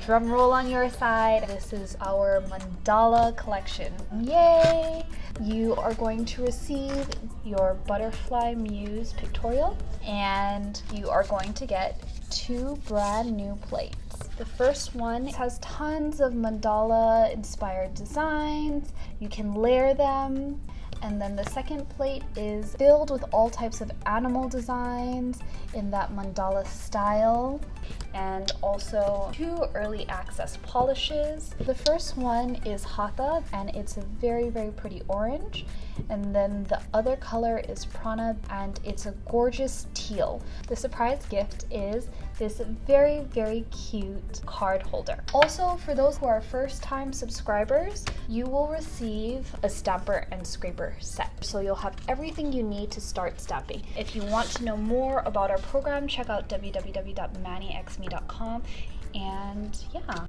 drum roll on your side. This is our Mandala collection. Yay! You are going to receive your Butterfly Muse pictorial, and you are going to get 2 brand new plates. The first one has tons of mandala inspired designs. You can layer them. And then the second plate is filled with all types of animal designs in that mandala style, and also 2 early access polishes. The first one is Hatha, and it's a very, very pretty orange. And then the other color is Prana, and it's a gorgeous teal. The surprise gift is this very, very cute card holder. Also, for those who are first-time subscribers, you will receive a stamper and scraper set. So you'll have everything you need to start stamping. If you want to know more about our program, check out www.manixme.com. And yeah.